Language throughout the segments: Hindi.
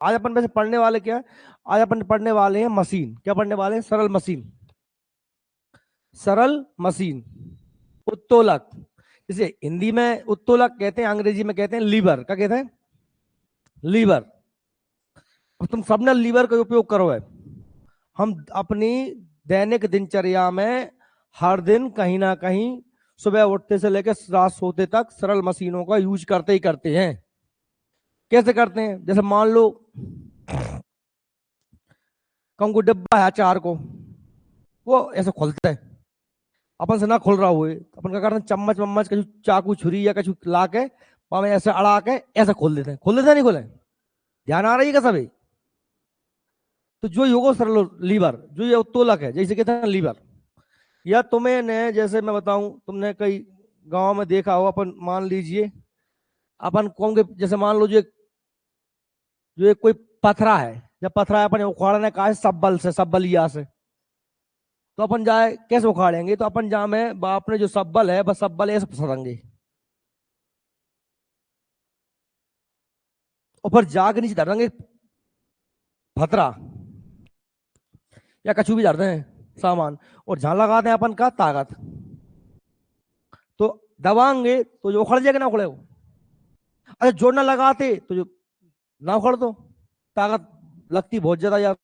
आज अपन वैसे पढ़ने वाले क्या है? आज अपन पढ़ने वाले हैं मशीन। क्या पढ़ने वाले हैं? सरल मशीन। सरल मशीन। उत्तोलक। जैसे हिंदी में उत्तोलक कहते हैं, अंग्रेजी में कहते हैं लीवर। क्या कहते हैं? लीवर। अब तुम सबने लीवर का उपयोग करो है। हम अपनी दैनिक दिनचर्या में हर दिन कहीं ना कहीं सुबह उठते से लेकर रात सोते तक सरल मशीनों का यूज करते ही करते हैं। कैसे करते हैं? जैसे मान लो कम को डिब्बा है अचार को, वो ऐसे खोलते हैं। अपन से ना खुल रहा हुए तो अपन क्या करते हैं? चम्मच वम्मच कछु चाकू छुरी या कछु ला के वहां में ऐसे अड़ा के ऐसे खोल देते हैं। खोल देते हैं नहीं खोले? ध्यान आ रही है क्या सभी? तो जो योगो सरल लीवर, जो ये उत्तोलक है, जैसे कहते हैं लीवर। या तुम्हें ने जैसे मैं बताऊं, तुमने कई गांव में देखा हो, अपन मान लीजिए अपन कहोगे जैसे मान लो जो एक कोई पथरा है, जब पथरा है अपन उखाड़ने का है सब्बल से, सब्बलिया से। तो अपन जाए कैसे उखाड़ेंगे? तो अपन जहाँ में बाप ने जो सब्बल है बस सब्बल ऐसे फंसेंगे और फिर जाके नीचे धर देंगे फतरा या कछु भी धरते हैं सामान, और जहां लगाते हैं अपन का ताकत, तो दबाएंगे तो जो उखड़ जाएगा ना उखड़े वो। अच्छा जोड़ ना लगाते तो जो ना उखड़ दो, ताकत लगती बहुत ज्यादा या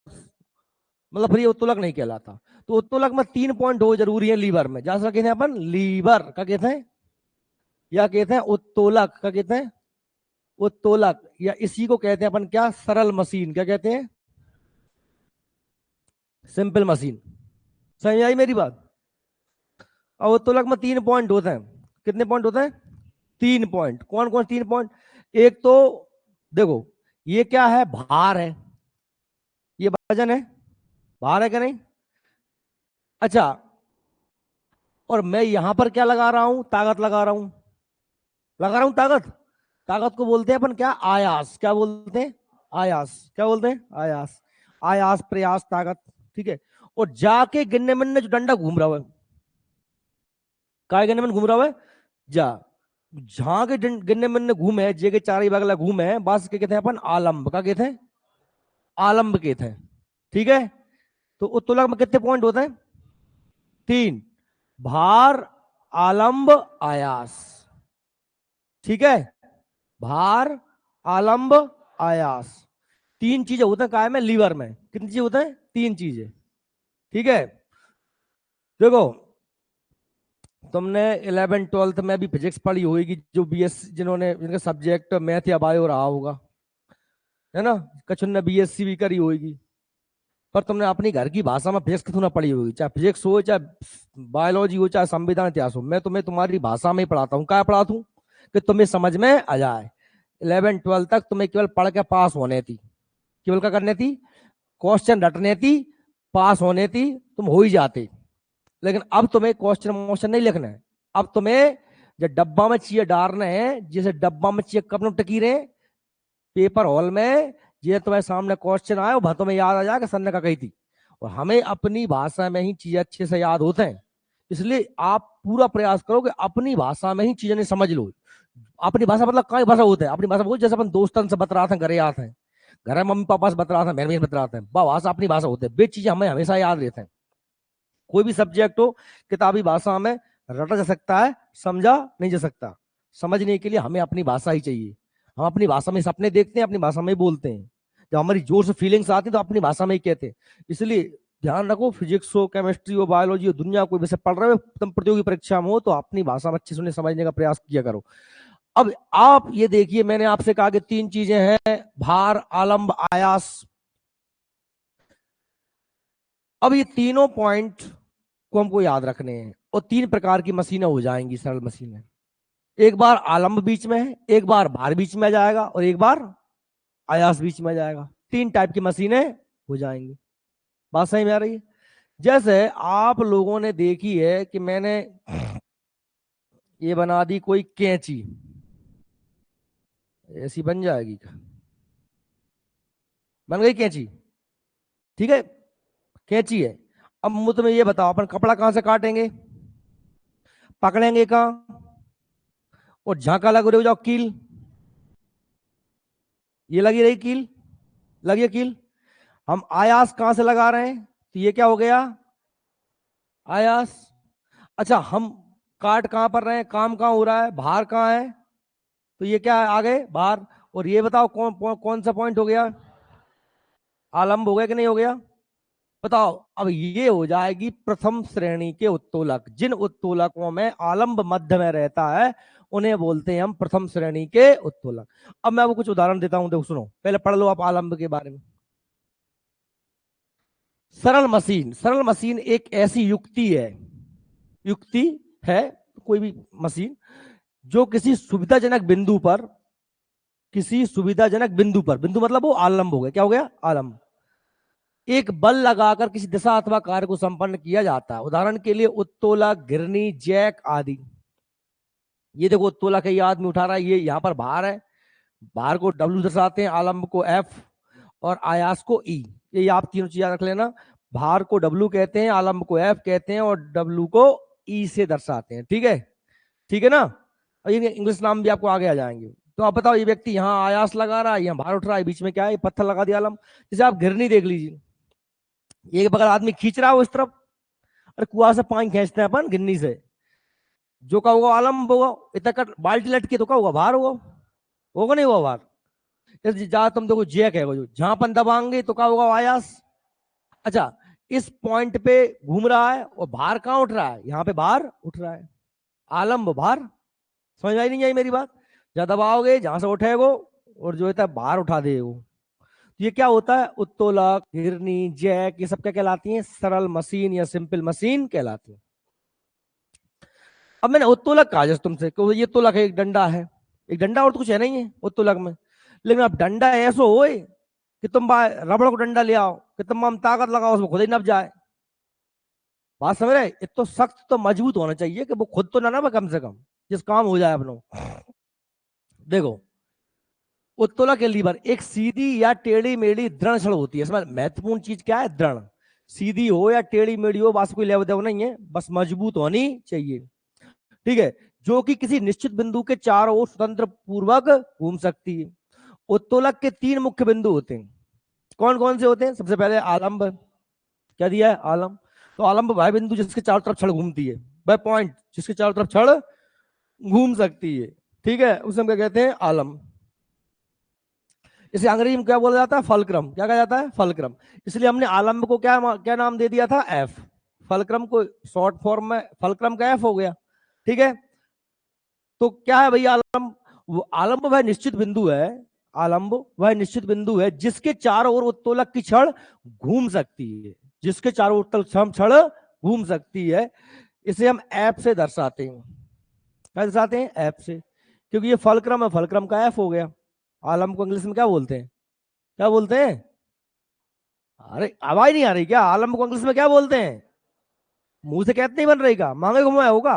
मतलब फिर ये उत्तोलक नहीं कहलाता। तो उत्तोलक में 3 पॉइंट हो जरूरी है लीवर में। जैसा कहते हैं अपन लीवर का कहते हैं, या कहते हैं उत्तोलक का कहते हैं उत्तोलक, या इसी को कहते हैं अपन क्या? सरल मशीन। क्या कहते हैं? Simple machine. समझ आई मेरी बात? और उत्तोलक में 3 पॉइंट होते हैं। कितने पॉइंट होते हैं? 3 पॉइंट। कौन कौन 3 पॉइंट? एक तो देखो, ये क्या है? भार है, ये वजन है। भार है क्या नहीं? अच्छा, और मैं यहां पर क्या लगा रहा हूं? ताकत लगा रहा हूं। लगा रहा हूं ताकत। ताकत को बोलते हैं अपन क्या? आयास। क्या बोलते हैं? आयास। क्या बोलते हैं? आयास। आयास, प्रयास, ताकत। ठीक है। और जाके गिनने मिनने जो डंडा घूम रहा है, काय गिनने में घूम रहा है? जा, जहां के गिनने मिनने घूमे, जे के चार ही बगला घूमे, बस के कहते हैं अपन आलंब। का कहते हैं? आलंब कहते हैं। ठीक है। तो उत्तोलक में कितने पॉइंट होते हैं? 3। भार, आलंब, आयास। ठीक है। भार, आलंब, आयास। 3 चीजें होते हैं काय में? लीवर में। कितनी चीजें होते हैं? 3 चीजें। ठीक है। देखो, तुमने 11th 12th में भी फिजिक्स पढ़ी होगी, जो बीएस जिन्होंने, जिनका सब्जेक्ट मैथ या बायो रहा होगा, है ना? कछु ने बीएससी भी करी होगी। पर तुमने अपनी घर की भाषा में फिजिक्स क्यों ना पढ़ी होगी? चाहे फिजिक्स हो, चाहे बायोलॉजी हो, चाहे संविधान इतिहास हो, मैं तुम्हें तुम्हारी भाषा में ही पढ़ाता हूँ। क्या पढ़ाता हूँ? कि तुम्हें समझ में आ जाए। 11th 12th तक तुम्हें केवल पढ़ के पास होने थी। केवल क्या करने थी? क्वेश्चन रटने थी, पास होने थी, तुम हो ही जाते। लेकिन अब तुम्हें क्वेश्चन मोशन नहीं लिखना है। अब तुम्हें जो डब्बा में चीजें डालना है, जैसे डब्बा में चीजें कब टकी रहे पेपर हॉल में, ये तुम्हारे सामने क्वेश्चन आए और तुम्हें याद आ जाएगा सर ने का कही थी। और हमें अपनी भाषा में ही चीजें अच्छे से याद होते हैं। इसलिए आप पूरा प्रयास करो कि अपनी भाषा में ही चीजें नहीं समझ लो। अपनी भाषा मतलब कई भाषा होते हैं। अपनी भाषा बोल, जैसे अपन दोस्तन से बता रहा था, घरे आते हैं, घर में मम्मी पापा से बता रहा था, मेरे बता रहा था, भाषा अपनी भाषा होते हैं। वे चीजें हमें हमेशा याद रहते हैं। कोई भी सब्जेक्ट हो, किताबी भाषा में रटा जा सकता है, समझा नहीं जा सकता। समझने के लिए हमें अपनी भाषा ही चाहिए। हम अपनी भाषा में सपने देखते हैं, अपनी भाषा में ही बोलते हैं। जब हमारी जोर से फीलिंग्स आती हैं तो अपनी भाषा में ही कहते हैं। इसलिए ध्यान रखो, फिजिक्स हो, केमिस्ट्री हो, बायोलॉजी हो, दुनिया कोई वैसे पढ़ रहे हो, तुम प्रतियोगी परीक्षा में हो, तो अपनी भाषा में अच्छे से समझने का प्रयास किया करो। अब आप ये देखिए, मैंने आपसे कहा कि 3 चीजें हैं, भार, आलंब, आयास। अब ये तीनों पॉइंट को हमको याद रखने हैं, और 3 प्रकार की मशीनें हो जाएंगी सरल मशीनें। एक बार आलंब बीच में है, एक बार भार बीच में आ जाएगा, और एक बार आयास बीच में आ जाएगा। 3 टाइप की मशीनें हो जाएंगी। बात सही में आ रही है? जैसे आप लोगों ने देखी है कि मैंने ये बना दी कोई कैंची, ऐसी बन जाएगी क्या? बन गई कैंची। ठीक है, कैंची है। अब मुझे तुम्हें ये बताओ, अपन कपड़ा कहां से काटेंगे? पकड़ेंगे कहां? और झांका लग रही हो जाओ कील, ये लगी रही कील, लगी कील। हम आयास कहां से लगा रहे हैं, तो ये क्या हो गया, आयास। अच्छा, हम काट कहां पर रहे हैं, काम कहां हो रहा है, भार कहां है, तो ये क्या है, आ गए भार। और ये बताओ कौन सा पॉइंट हो गया, आलंब हो गया कि नहीं हो गया, बताओ। अब ये हो जाएगी प्रथम श्रेणी के उत्तोलक। जिन उत्तोलकों में आलंब मध्य में रहता है उन्हें बोलते हैं हम प्रथम श्रेणी के उत्तोलक। अब मैं आपको कुछ उदाहरण देता हूं, देखो सुनो, पहले पढ़ लो आप आलंब के बारे में। सरल मशीन, सरल मशीन एक ऐसी युक्ति है, युक्ति है कोई भी मशीन जो किसी सुविधाजनक बिंदु पर, किसी सुविधाजनक बिंदु पर, बिंदु मतलब वो आलंब हो गया, क्या हो गया, आलंब, एक बल लगाकर किसी दिशा अथवा कार्य को संपन्न किया जाता है। उदाहरण के लिए उत्तोलक, घिरनी, जैक आदि। ये देखो उत्तोलक है, ये आदमी उठा रहा है, ये यहाँ पर भार है, भार को डब्ल्यू दर्शाते हैं, आलंब को एफ और आयास को ई। ये आप तीनों चीजें रख लेना, भार को डब्ल्यू कहते हैं, आलंब को एफ कहते हैं और डब्ल्यू को ई से दर्शाते हैं। ठीक है, ठीक है ना। और ये इंग्लिश नाम भी आपको आगे आ जाएंगे। तो आप बताओ, ये व्यक्ति यहाँ आयास लगा रहा है, यहाँ भार उठ रहा है, बीच में क्या है, पत्थर लगा दिया आलम। जैसे आप घिरनी देख लीजिए, एक बगल आदमी खींच रहा है वो इस तरफ, अरे कुआं से पानी खींचते हैं अपन गिन्नी से, जो का होगा आलम होगा, इतना कर बाल्टी लटकी तो का होगा, भार होगा, होगा नहीं हुआ भार। जहां तुम देखो जैक है वो, जहां अपन दबाएंगे तो का होगा, आयास। अच्छा, इस पॉइंट पे घूम रहा है और भार कहां उठ रहा है, यहाँ पे भार उठ रहा है, आलम्ब भार। समझ आई नहीं आई मेरी बात, जहां दबाओगे जहां से उठेगो और जो है भार उठा देगो। ये क्या होता है, उत्तोलक, घिरनी, जैक, ये सब क्या कहलाती हैं, सरल मशीन या सिंपल मशीन कहलाती है। अब मैंने उत्तोलक कहा जैसे तुमसे, क्योंकि ये उत्तोलक है, एक डंडा है, एक डंडा और तो कुछ है नहीं है उत्तोलक में। लेकिन अब डंडा ऐसा हो कि तुम रबड़ को डंडा ले आओ, कि तुम हम ताकत लगाओ उसमें खुद ही नप जाए। बात समझ रहे, ये तो सख्त तो मजबूत होना चाहिए कि वो खुद तो ना ना कम से कम, जिस काम हो जाए अपनों। देखो, उत्तोलक के लीवर एक सीधी या टेढ़ी मेढ़ी दृढ़ छड़ होती है। इसमें महत्वपूर्ण चीज क्या है, दृढ़, सीधी हो या टेढ़ी मेढ़ी हो, बस कोई लेव देव नहीं है, बस मजबूत होनी चाहिए। ठीक है, जो कि किसी निश्चित बिंदु के चारों ओर स्वतंत्र पूर्वक घूम सकती है। उत्तोलक के तीन मुख्य बिंदु होते हैं, कौन कौन से होते हैं, सबसे पहले आलंब, क्या दिया है, आलंब। तो आलंब वह बिंदु जिसके चारों तरफ छड़ घूमती है, वह पॉइंट जिसके चारों तरफ छड़ घूम सकती है। ठीक है, उसे हम क्या कहते हैं, आलंब। इसे अंग्रेजी में क्या बोला जाता है, फलक्रम, क्या कहा जाता है, फलक्रम। इसलिए हमने आलंब को क्या क्या नाम दे दिया था, एफ। फलक्रम को शॉर्ट फॉर्म में फलक्रम का एफ हो गया। ठीक है, तो क्या है भैया आलंब, आलंब वह निश्चित बिंदु है, आलंब वह निश्चित बिंदु है जिसके चारों ओर उत्तोलक की छड़ घूम सकती है, जिसके चारों ओर छड़ घूम सकती है। इसे हम एफ से दर्शाते हैं, क्या दर्शाते हैं, एफ से, क्योंकि ये फलक्रम है, फलक्रम का एफ हो गया। आलम को इंग्लिश में क्या बोलते हैं, क्या बोलते हैं, अरे आवाज नहीं आ रही क्या, आलम को इंग्लिश में क्या बोलते हैं, मुंह से कहते नहीं बन रही का, मांगे घुमाया होगा,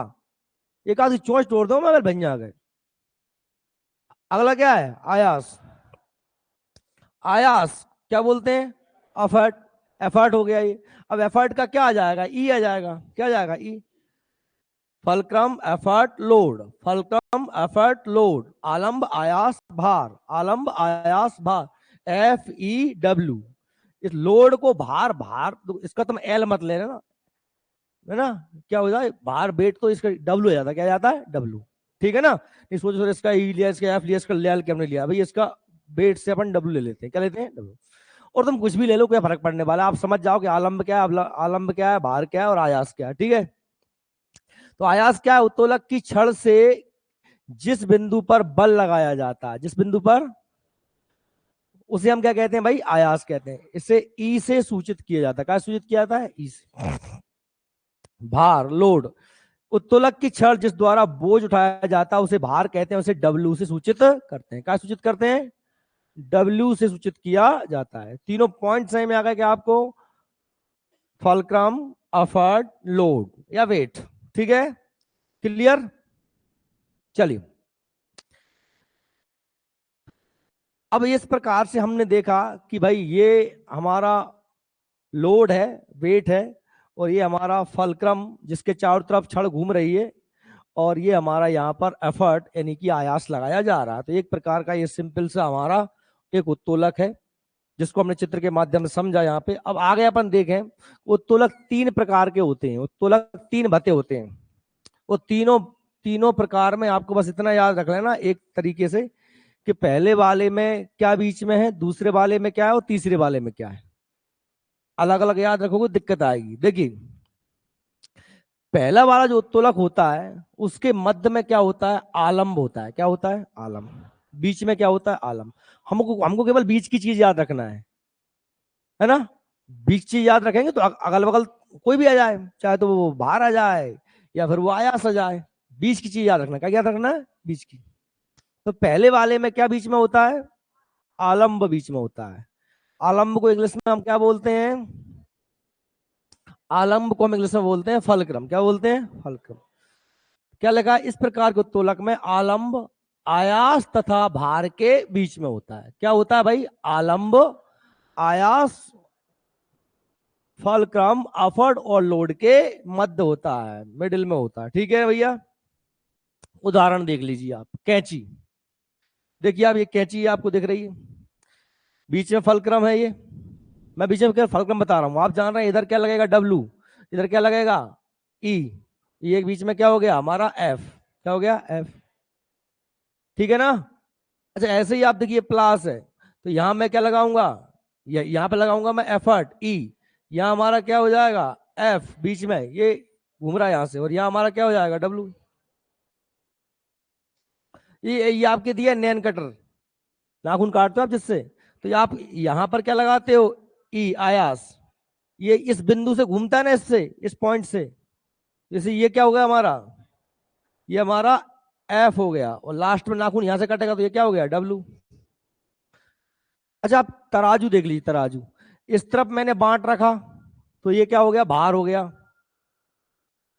एक आधी चोंच तोड़ दो मगर बन जा गए। अगला क्या है, आयास। आयास क्या बोलते हैं, एफर्ट, एफर्ट हो गया ये। अब एफर्ट का क्या आ जाएगा, ई आ जाएगा, क्या आ जाएगा, ई। Fulcrum effort load, fulcrum effort load, आलंब आयास भार, आलंब आयास भार, एफ ई डब्ल्यू। इस लोड को भार, भार तो इसका तुम एल मत लेना ना, है ना, क्या हो जाए भार वेट, तो इसका डब्ल्यू हो जाता है, क्या जाता है, डब्ल्यू। ठीक है ना, नहीं सोचो इसका ई लिया, इसका एफ लिया, इसका एल क्या हमने लिया भाई, इसका वेट से अपन डब्ल्यू ले लेते हैं, क्या लेते हैं, डब्ल्यू। और तुम कुछ भी ले लो, क्या फर्क पड़ने वाला, आप समझ जाओ कि आलंब क्या है, आलंब क्या है, भार क्या है और आयास क्या है। ठीक है, तो आयास क्या है, उत्तोलक की छड़ से जिस बिंदु पर बल लगाया जाता है, जिस बिंदु पर, उसे हम क्या कहते हैं भाई, आयास कहते हैं। इसे ई से सूचित किया जाता है, क्या सूचित किया जाता है, ई से। भार लोड, उत्तोलक की छड़ जिस द्वारा बोझ उठाया जाता है उसे भार कहते हैं, उसे डब्ल्यू से सूचित करते हैं, क्या सूचित करते हैं, डब्ल्यू से सूचित किया जाता है। तीनों पॉइंट सही में आ गए क्या आपको, फलक्रम, एफर्ट, लोड या वेट। ठीक है, क्लियर। चलिए, अब इस प्रकार से हमने देखा कि भाई ये हमारा लोड है, वेट है, और ये हमारा फलक्रम जिसके चारों तरफ छड़ घूम रही है, और ये हमारा यहाँ पर एफर्ट यानी कि आयास लगाया जा रहा है। तो एक प्रकार का ये सिंपल सा हमारा एक उत्तोलक है। जिसको हमने चित्र के माध्यम से समझा यहाँ पे। अब आगे अपन देखें, उत्तोलक तीन प्रकार के होते हैं, उत्तोलक तीन भत्ते होते हैं। वो तीनों तीनों प्रकार में आपको बस इतना याद रख लेना एक तरीके से कि पहले वाले में क्या बीच में है, दूसरे वाले में क्या है और तीसरे वाले में क्या है। अलग अलग याद रखोगे दिक्कत आएगी। देखिए, पहला वाला जो उत्तोलक होता है उसके मध्य में क्या होता है, आलंब होता है। क्या होता है, आलंब। बीच में क्या होता है, आलंब। हमको हमको केवल बीच की चीज याद रखना है ना। बीच चीज याद रखेंगे तो अगल बगल कोई भी आ जाए, चाहे तो वो बाहर आ जाए या फिर वो आयास आ जाए, बीच की चीज याद रखना। क्या याद रखना है, बीच की। तो पहले वाले में क्या बीच में होता है, आलंब बीच में होता है। आलंब को इंग्लिश में हम क्या बोलते हैं, आलंब को हम इंग्लिश में बोलते हैं फलक्रम। क्या बोलते हैं, फलक्रम। क्या लगा, इस प्रकार के उत्तोलक में आलंब आयास तथा भार के बीच में होता है। क्या होता है भाई, आलंब आयास फलक्रम अफर्ड और लोड के मध्य होता है, मिडिल में होता है। ठीक है भैया। उदाहरण देख लीजिए आप, कैंची। देखिए आप, ये कैंची आपको दिख रही है, बीच में फलक्रम है ये। मैं बीच में फलक्रम बता रहा हूं, आप जान रहे हैं इधर क्या लगेगा, डब्लू, इधर क्या लगेगा, ई। ये बीच में क्या हो गया हमारा, एफ। क्या हो गया, एफ। ठीक है ना। अच्छा, ऐसे ही आप देखिए प्लास है, तो यहां मैं क्या लगाऊंगा, यहां पे लगाऊंगा मैं एफर्ट, ई। यहां हमारा क्या हो जाएगा, एफ। बीच में ये घूम रहा है यहां से, और यहां हमारा क्या हो जाएगा, डब्लू। ये आपके दिया नैन कटर, नाखून काटते हो आप जिससे, तो ये आप यहां पर क्या लगाते हो, ई, आयास। ये इस बिंदु से घूमता है ना, इससे, इस पॉइंट से। जैसे ये क्या हो गया हमारा, ये हमारा एफ हो गया, और लास्ट में नाखून यहां से कटेगा तो ये क्या हो गया, डब्लू। अच्छा, आप तराजू देख लीजिए, तराजू इस तरफ मैंने बांट रखा तो ये क्या हो गया, भार हो गया।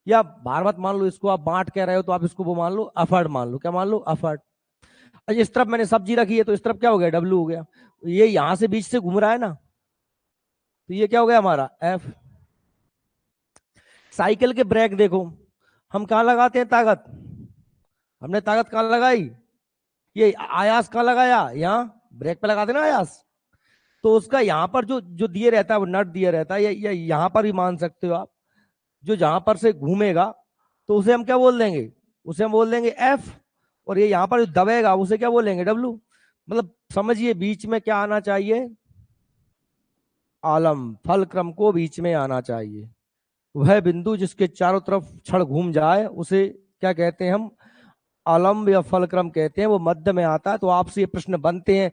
या भार मत मान लो इसको, आप बांट कह रहे हो तो आप इसको वो मान लो, अफर्ड मान लो। क्या मान लो, अफर्ड। अच्छा, इस तरफ मैंने सब्जी रखी है तो इस तरफ क्या हो गया, डब्लू हो गया। ये यहां से बीच से घूम रहा है ना, तो ये क्या हो गया हमारा, एफ। साइकिल के ब्रेक देखो, हम कहां लगाते हैं ताकत, हमने ताकत कहां लगाई, ये आयास कहां लगाया, यहाँ ब्रेक पे लगाते ना आयास। तो उसका यहाँ पर जो जो दिए रहता है, वो नट दिया रहता है, या यहाँ पर भी मान सकते हो आप, जो जहां पर से घूमेगा तो उसे हम क्या बोल देंगे, उसे हम बोल देंगे एफ। और ये यहाँ पर जो दबेगा उसे क्या बोलेंगे, डब्लू। मतलब समझिए, बीच में क्या आना चाहिए, आलम, फल क्रम को बीच में आना चाहिए। वह बिंदु जिसके चारों तरफ छड़ घूम जाए उसे क्या कहते हैं हम, आलम्ब या फलक्रम कहते हैं। वो मध्य में आता है। तो आपसे ये प्रश्न बनते हैं,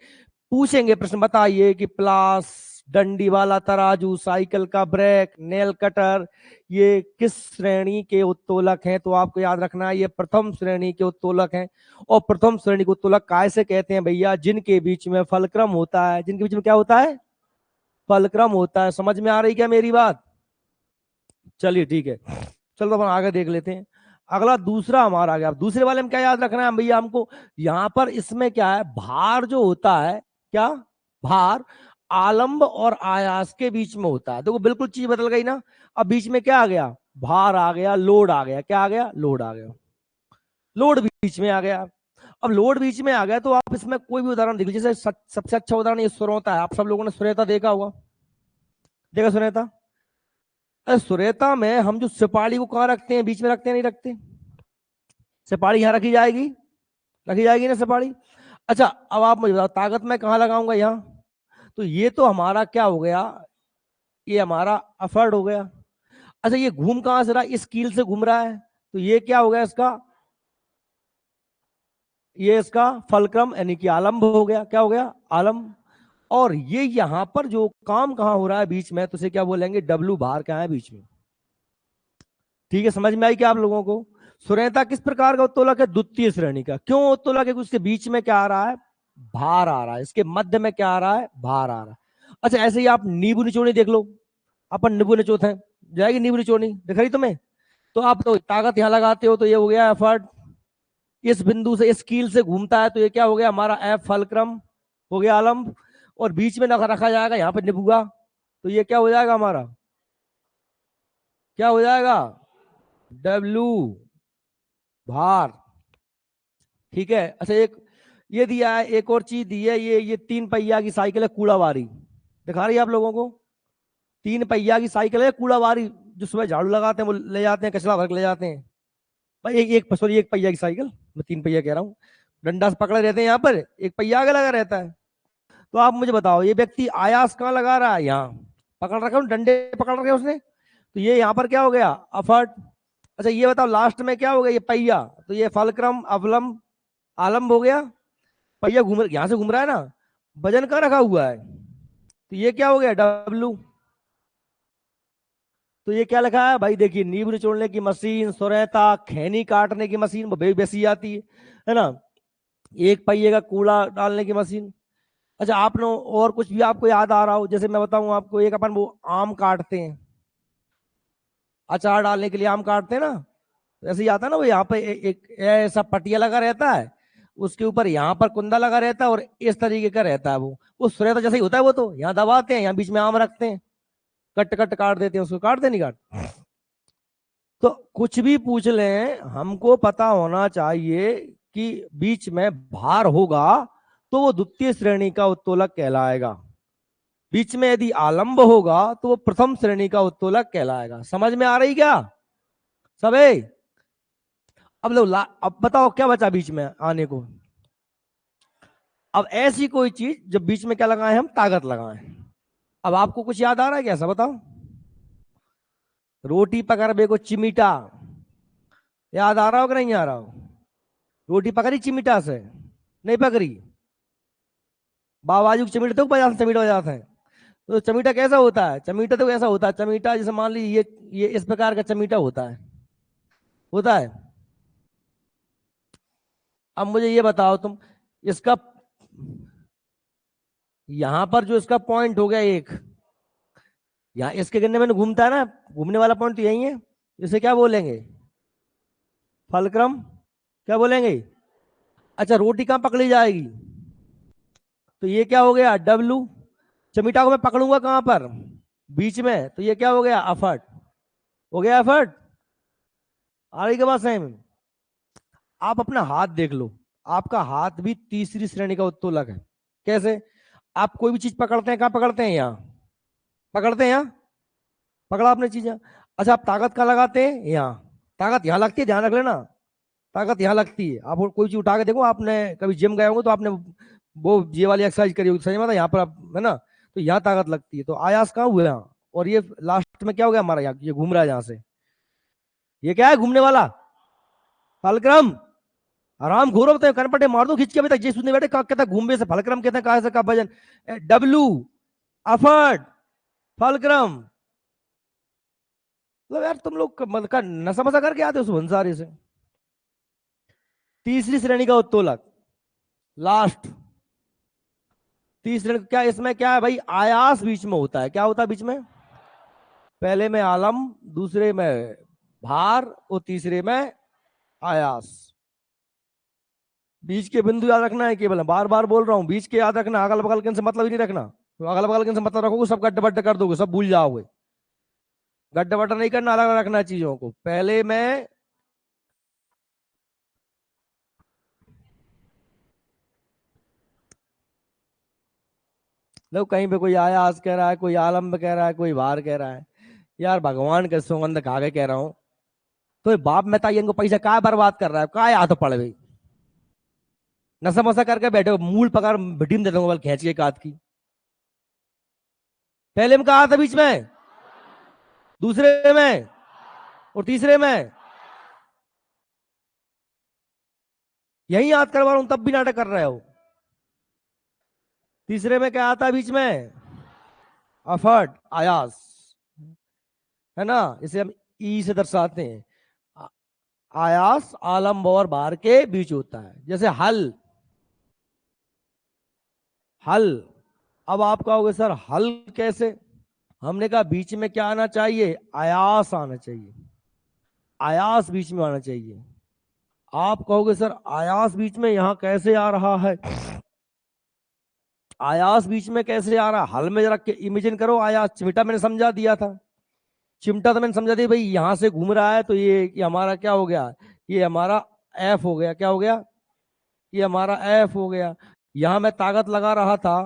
पूछेंगे प्रश्न, बताइए कि प्लास, डंडी वाला तराजू, साइकिल का ब्रेक, नेल कटर, ये किस श्रेणी के उत्तोलक हैं। तो आपको याद रखना है ये प्रथम श्रेणी के उत्तोलक हैं। और प्रथम श्रेणी के उत्तोलक कैसे कहते हैं भैया, जिनके बीच में फलक्रम होता है। जिनके बीच में क्या होता है, फलक्रम होता है। समझ में आ रही क्या मेरी बात, चलिए ठीक है। चलो तो अपन आगे देख लेते हैं। अगला दूसरा हमारा आ गया। दूसरे वाले में क्या याद रखना है भैया हमको, यहां पर इसमें क्या है, भार जो होता है, क्या, भार आलंब और आयास के बीच में होता है। देखो बिल्कुल चीज बदल गई ना। अब बीच में क्या आ गया, भार आ गया, लोड आ गया। क्या आ गया, लोड आ गया, लोड बीच में आ गया। अब लोड बीच में आ गया तो आप इसमें कोई भी उदाहरण देख लीजिए। जैसे सबसे अच्छा उदाहरण ये सुरेता है। आप सब लोगों ने सुरेता देखा होगा, देखा सुरेता। सुरेता में हम जो सिपाही को कहाँ रखते हैं, बीच में रखते हैं, नहीं रखते। सिपाही यहां रखी जाएगी ना सिपाही। अच्छा, अब आप मुझे बताओ ताकत मैं कहाँ लगाऊंगा, यहाँ। तो ये तो हमारा क्या हो गया, ये हमारा अफर्ड हो गया। अच्छा, ये घूम कहां से रहा, इस कील से घूम रहा है, तो ये क्या हो गया इसका, ये इसका फलक्रम यानी कि आलम्ब हो गया। क्या हो गया, आलम्ब। और ये यहां पर जो काम कहां हो रहा है, बीच में, तो इसे क्या बोलेंगे, डब्लू, बाहर क्या है, बीच में। ठीक है, समझ में आई क्या आप लोगों को। सुरेता किस प्रकार का उत्तोलक है, द्वितीय श्रेणी का। क्यों उत्तोलक है, उसके बीच में क्या आ रहा है, भार आ रहा है। इसके मध्य में क्या आ रहा है, भार आ रहा है। अच्छा, ऐसे ही आप नींबू निचोड़ी देख लो, अपन नींबू निचोते हैं, जाएगी नींबू निचोड़ी, दिख रही तुम्हें। तो आप तो ताकत यहां लगाते हो तो ये हो गया एफर्ट। इस बिंदु से, इस कील से घूमता है तो ये क्या हो गया हमारा, एफ फलक्रम हो गया, आलम्ब। और बीच में रखा जाएगा यहाँ पे निबुआ, तो ये क्या हो जाएगा हमारा, क्या हो जाएगा, डब्लू, भार। ठीक है। अच्छा, एक ये दिया है, एक और चीज दी है, ये तीन पहिया की साइकिल है, कूड़ावारी। दिखा रही है आप लोगों को? 3 पहिया की साइकिल है, कूड़ा वारी जो सुबह झाड़ू लगाते हैं वो ले जाते हैं, कचरा भर के ले जाते हैं भाई। सॉरी, 1 पहिया की साइकिल, मैं 3 पहिया कह रहा हूँ। डंडा से पकड़े रहते हैं यहाँ पर, 1 पहिया आगे लगा रहता है। तो आप मुझे बताओ, ये व्यक्ति आयास कहाँ लगा रहा है? यहाँ पकड़ रखा है, डंडे पकड़ रखे उसने, तो ये यहाँ पर क्या हो गया? अफर्ट। अच्छा ये बताओ लास्ट में क्या हो गया? ये पहिया, तो ये फलक्रम अवलंब आलम्ब हो गया। पहिया घूम यहां से घूम रहा है ना, वजन कहाँ रखा हुआ है? तो ये क्या हो गया? डब्लू। तो ये क्या लिखा है भाई? देखिए, नींबू निचोड़ने की मशीन, सुरेता, खैनी काटने की मशीन वो बेसी आती है ना। 1 पहिए का कूड़ा डालने की मशीन। अच्छा आपने और कुछ भी आपको याद आ रहा हो? जैसे मैं बताऊं आपको, एक अपन वो आम काटते हैं, अचार डालने के लिए आम काटते हैं ना, ऐसे ही आता है ना वो, यहाँ पे एक ऐसा पटिया लगा रहता है, उसके ऊपर यहाँ पर कुंदा लगा रहता है और इस तरीके का रहता है वो सुरेता जैसे ही होता है वो, तो यहाँ दबाते हैं, यहाँ बीच में आम रखते हैं, कट कट काट देते हैं उसको, काटते नहीं काट। तो कुछ भी पूछ लें, हमको पता होना चाहिए कि बीच में भार होगा तो वो द्वितीय श्रेणी का उत्तोलक कहलाएगा, बीच में यदि आलंब होगा तो वो प्रथम श्रेणी का उत्तोलक कहलाएगा। समझ में आ रही क्या सबे? अब लो अब बताओ क्या बचा बीच में आने को? अब ऐसी कोई चीज जब बीच में क्या लगाए, हम ताकत लगाएं। अब आपको कुछ याद आ रहा है क्या? ऐसा बताओ। रोटी पकड़ बे को चिमीटा, याद आ रहा हो कि नहीं आ रहा हो? रोटी पकड़ी चिमीटा से? नहीं पकड़ी? बाबाजी को चमीटा तो बजाते, चमीटा बजाते हैं। तो चमीटा कैसा होता है? चमीटा तो कैसा होता है? चमीटा जैसे मान लीजिए ये इस प्रकार का चमीटा होता है। अब मुझे ये बताओ तुम, इसका यहां पर जो इसका पॉइंट हो गया एक, यहाँ इसके गन्ने में घूमता है ना, घूमने वाला पॉइंट तो यही है, इसे क्या बोलेंगे? फलक्रम। क्या बोलेंगे? अच्छा रोटी कहाँ पकड़ी जाएगी? तो ये क्या हो गया? डब्लू। चमीटा को मैं पकड़ूंगा कहां पर? बीच में, तो ये क्या हो गया? अफर्ट। हो गया अफर्ट। आ रही के बाद सही में? आप अपना हाथ देख लो, आपका हाथ भी तीसरी श्रेणी का उत्तोलक है। कैसे? आप कोई भी चीज पकड़ते हैं, कहां पकड़ते हैं? यहाँ पकड़ते हैं, यहाँ पकड़ा आपने चीज यहाँ। अच्छा आप ताकत कहाँ लगाते हैं? यहाँ। ताकत यहाँ लगती है, ध्यान रख लेना, ताकत यहाँ लगती है। आप कोई चीज उठा के देखो, आपने कभी जिम गए होंगे तो आपने वो ये वाली एक्सरसाइज करी होगी, समझ में आता है? यहाँ पर आप है ना, तो यहाँ ताकत लगती है। तो आयास कहाँ हुआ यहाँ? और ये लास्ट में क्या हो गया हमारा? यहाँ ये घूम रहा है यहाँ से, ये क्या है? घूमने वाला फलक्रम। आराम घोरो बताए, कनपटे मार दो खींच के। अभी तक ये सुनने बैठे, कहा कहता घूमे से फलक्रम कहते हैं, कहा से का भजन डब्लू अफर्ट फलक्रम। मतलब यार तुम लोग मतलब का नशा मसा करके आते हो भंसारी से। तीसरी श्रेणी का उत्तोलक लास्ट, तीसरे क्या इसमें क्या है भाई? आयास बीच में होता है। क्या होता है बीच में? पहले में आलम, दूसरे में भार और तीसरे में आयास। बीच के बिंदु याद रखना है केवल, बार बार बोल रहा हूं, बीच के याद रखना, अगल बगल के से मतलब ही नहीं रखना। तो अगल बगल के से मतलब रखोगे सब गड्ढे बड्ढे कर दोगे, सब भूल जाओगे। गड्ढे बड्ढा नहीं करना, अलग रखना चीजों को। पहले में लोग कहीं पे कोई आयास कह रहा है, कोई आलम्ब कह रहा है, कोई भार कह रहा है। यार भगवान के सुगंध खा के कह रहा हूं, तो बाप में ताई इनको पैसा क्या बर्बाद कर रहा है? क्या हाथ पड़ गई? नशा मसा करके बैठे हो, मूल पकड़ भिटीम दे दूंगा बल खींच के काट की। पहले में कहा था, बीच में, दूसरे में और तीसरे में। यही याद करवा रहा हूं, तब भी नाटक कर रहे हो। तीसरे में क्या आता है बीच में? अफर्ट आयास, है ना, इसे हम ई से दर्शाते हैं। आयास आलम्ब और भार के बीच होता है। जैसे हल, हल। अब आप कहोगे सर हल कैसे? हमने कहा बीच में क्या आना चाहिए? आयास आना चाहिए, आयास बीच में आना चाहिए। आप कहोगे सर आयास बीच में यहां कैसे आ रहा है? आयास बीच में कैसे आ रहा है? हल में जरा इमेजिन करो आयास। चिमटा मैंने समझा दिया था, चिमटा तो मैंने समझा दिया भाई, यहां से घूम रहा है तो ये हमारा क्या हो गया? ये हमारा एफ हो गया। क्या हो गया? ये हमारा एफ हो गया। यहां मैं ताकत लगा रहा था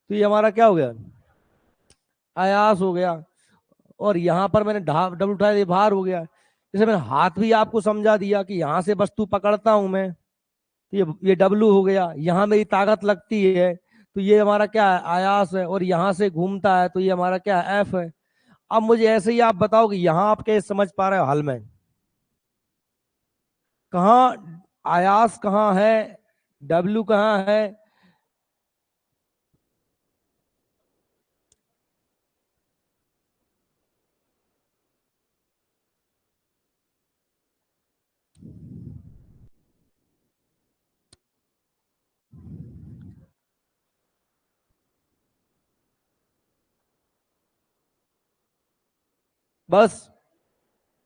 तो ये हमारा क्या हो गया? आयास हो गया, और यहां पर मैंने डबल उठाया, ये भार हो गया। जैसे मैंने हाथ भी आपको समझा दिया कि यहां से वस्तु पकड़ता हूं मैं, तो ये डब्लू हो गया, यहां मेरी ताकत लगती है तो ये हमारा क्या है, आयास है, और यहां से घूमता है तो ये हमारा क्या है, एफ है। अब मुझे ऐसे ही आप बताओ कि यहां आप कैसे समझ पा रहे हो हल में, कहाँ आयास कहाँ है, डब्ल्यू कहाँ है। बस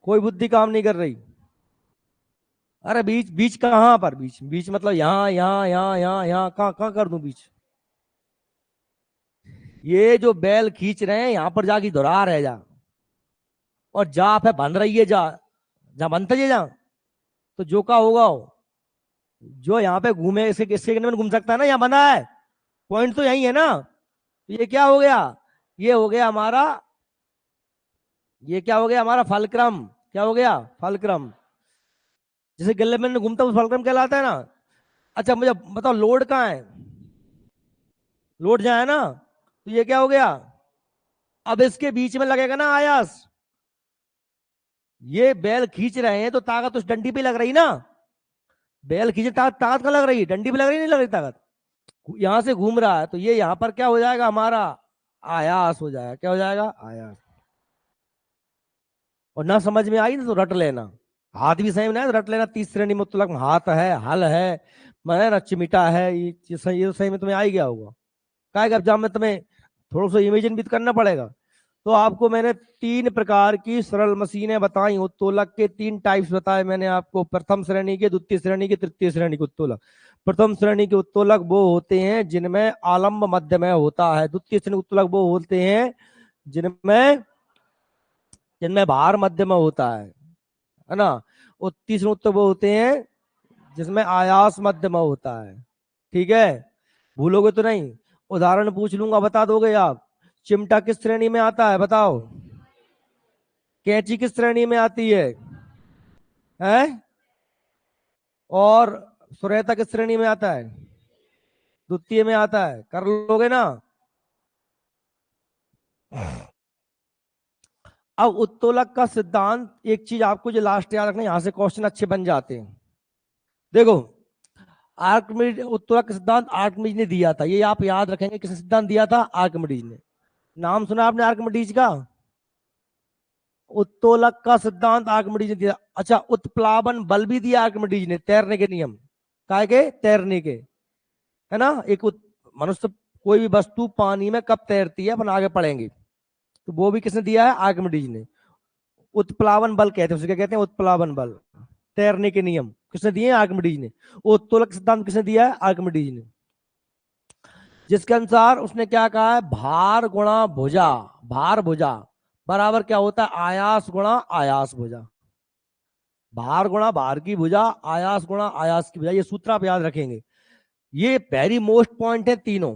कोई बुद्धि काम नहीं कर रही। अरे बीच बीच कहाँ पर, बीच बीच मतलब यहाँ यहाँ यहाँ यहाँ यहाँ, कहाँ कहाँ कर दूं बीच। ये जो बैल खींच रहे हैं यहाँ पर जाके दोहरा रह जा, और जा पे बन रही है, जा जहाँ बनता है जा, तो जो का होगा हो। जो यहाँ पे घूमे इसके इसके में घूम सकता है ना, यहाँ बना है, पॉइंट तो यही है ना। तो ये क्या हो गया, ये हो गया हमारा, ये क्या हो गया हमारा फलक्रम, क्या हो गया फलक्रम। जैसे गले में घूमता है, वो फलक्रम कहलाता है ना। अच्छा मुझे बताओ लोड कहाँ है, लोड जहाँ है ना, तो ये क्या हो गया, अब इसके बीच में लगेगा ना आयास। ये बैल खींच रहे हैं तो ताकत उस डंडी पे लग रही ना, बैल खींचे ताकत ताकत कहाँ लग रही है, डंडी पे लग रही, नहीं लग रही ताकत। यहां से घूम रहा है तो ये यहां पर क्या हो जाएगा हमारा, आयास हो जाएगा, क्या हो जाएगा, आयास। और ना समझ में आई ना तो रट लेना, हाथ भी सही में ना है तो रट लेना, तीस श्रेणी में उत्तोलक हाथ है, हल है, मैं ना चिमिटा है, ये सही में तुम्हें आ ही गया होगा। क्या अब जब मैं तुम्हें थोड़ा सा इमेजिन भी तो करना पड़ेगा। तो आपको मैंने तीन प्रकार की सरल मशीनें बताई, उत्तोलक के तीन टाइप्स बताए मैंने आपको, प्रथम श्रेणी के, द्वितीय श्रेणी के, तृतीय श्रेणी के उत्तोलक। प्रथम श्रेणी के उत्तोलक वो होते हैं जिनमें आलंब मध्यमय होता है, द्वितीय श्रेणी उत्तोलक वो होते हैं जिनमें जिनमें भार मध्यमय होता है ना। और तीसरे उत्तोलक वो होते हैं जिसमें आयास मध्यमय होता है। ठीक है, भूलोगे तो नहीं, उदाहरण पूछ लूंगा बता दोगे आप। चिमटा किस श्रेणी में आता है बताओ, कैंची किस श्रेणी में आती है, और सुरेता किस श्रेणी में आता है, द्वितीय में आता है, कर लोगे ना। अब उत्तोलक का सिद्धांत, एक चीज आपको जो लास्ट याद रखना, यहां से क्वेश्चन अच्छे बन जाते हैं। देखो आर्किमिडीज, उत्तोलक का सिद्धांत आर्किमिडीज ने दिया था, ये आप याद रखेंगे, किसने सिद्धांत दिया था, आर्किमिडीज ने। नाम सुना आपने आर्किमिडीज का, उत्तोलक का सिद्धांत आर्किमिडीज ने दिया। अच्छा उत्प्लावन बल भी दिया आर्किमिडीज ने, तैरने के नियम, काय के, तैरने के, है ना। मनुष्य कोई भी वस्तु पानी में कब तैरती है अपन आगे पढ़ेंगे, तो वो भी किसने दिया है, आर्किमिडीज ने। उत्प्लावन बल कहते हैं उसे, क्या कहते हैं, उत्प्लावन बल, तैरने के नियम किसने दिए हैं, आर्किमिडीज ने। उत्तोलक सिद्धांत किसने दिया है, आर्किमिडीज ने, जिसके अनुसार उसने क्या कहा है, भार गुणा भुजा, भार भुजा बराबर क्या होता है, आयास गुणा आयास भुजा। भार गुणा भार की भुजा, आयास गुणा आयास की भुजा, ये सूत्र आप याद रखेंगे। ये वेरी मोस्ट पॉइंट है तीनों,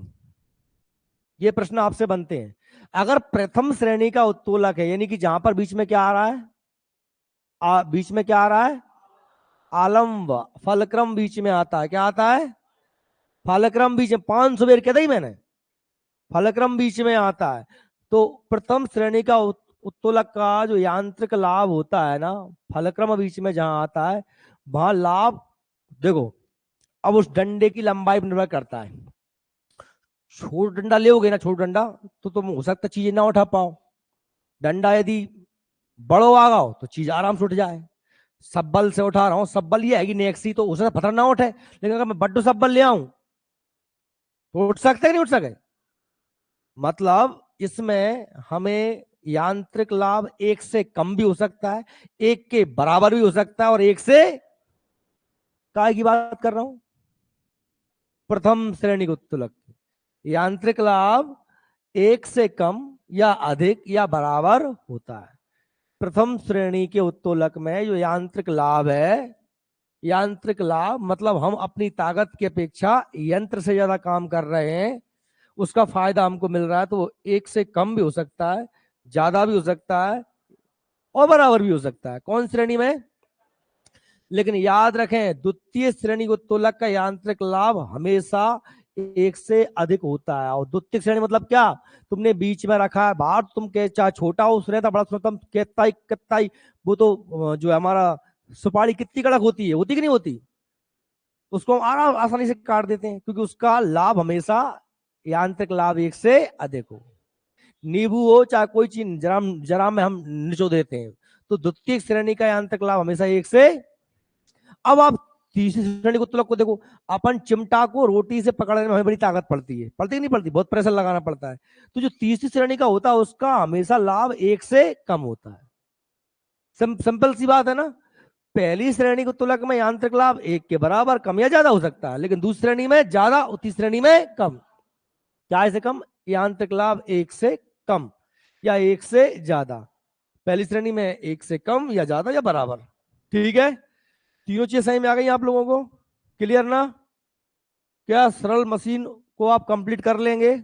ये प्रश्न आपसे बनते हैं। अगर प्रथम श्रेणी का उत्तोलक है, यानी कि जहां पर बीच में क्या आ रहा है, बीच में क्या आ रहा है, आलम्ब, फलक्रम बीच में आता है, क्या आता है, फलक्रम बीच में, 500 बेर कहता ही मैंने, फलक्रम बीच में आता है। तो प्रथम श्रेणी का उत्तोलक का जो यांत्रिक लाभ होता है ना, फलक्रम बीच में जहां आता है, वहां लाभ, देखो अब उस डंडे की लंबाई पर निर्भर करता है। छोट डंडा ले ना, छोट डंडा, तो तुम हो सकता चीजें ना उठा पाओ। डंडा यदि बड़ो आ गओ तो चीज आराम से उठ जाए। सब्बल से उठा रहा हूं, सब्बल ये है कि नेक्सी, तो उससे पत्थर ना उठे, लेकिन अगर मैं बड्डो सब्बल ले आऊं तो उठ सकते कि नहीं उठ सके। मतलब इसमें हमें यांत्रिक लाभ एक से कम भी हो सकता है, एक के बराबर भी हो सकता है, और एक से, काय की बात कर रहा हूं, प्रथम श्रेणी के उत्तोलक यांत्रिक लाभ एक से कम या अधिक या बराबर होता है। प्रथम श्रेणी के उत्तोलक में जो यांत्रिक लाभ है, यांत्रिक लाभ मतलब हम अपनी ताकत की अपेक्षा यंत्र से ज्यादा काम कर रहे हैं, उसका फायदा हमको मिल रहा है, तो वो एक से कम भी हो सकता है, ज्यादा भी हो सकता है, और बराबर भी हो सकता है। कौन श्रेणी में? लेकिन याद रखें, द्वितीय श्रेणी उत्तोलक का यांत्रिक लाभ हमेशा एक से अधिक होता है। और द्वितीय श्रेणी मतलब क्या? तुमने बीच में रखा है भार, तुम के चाहे छोटा हो उसने था बड़ा सुनता, कितना कितना, वो तो जो हमारा सुपारी कितनी कड़क होती कि नहीं होती, उसको हम आसानी से काट देते हैं, क्योंकि उसका लाभ हमेशा यांत्रिक लाभ एक से अधिक हो। नींबू हो चाहे कोई चीज, जरा जरा में हम निचो देते हैं, तो द्वितीय श्रेणी का यांत्रिक लाभ हमेशा एक से। अब आप तीसरी श्रेणी को तुलक को देखो, अपन चिमटा को रोटी से पकड़ने में हमें बड़ी ताकत पड़ती है नहीं पड़ती, बहुत प्रेशर लगाना पड़ता है। तो जो तीसरी श्रेणी का होता है उसका हमेशा लाभ एक से कम होता है। सिंपल सी बात है ना। पहली श्रेणी को तुलक में यांत्रिक लाभ एक के बराबर कम या ज्यादा हो सकता है, लेकिन दूसरी श्रेणी में ज्यादा और तीसरी श्रेणी में कम। क्या से कम? यांत्रिक लाभ एक से कम या एक से ज्यादा। पहली श्रेणी में एक से कम या ज्यादा या बराबर। ठीक है, तीनों चीजें सही में आ गई आप लोगों को? क्लियर ना? क्या सरल मशीन को आप कंप्लीट कर लेंगे?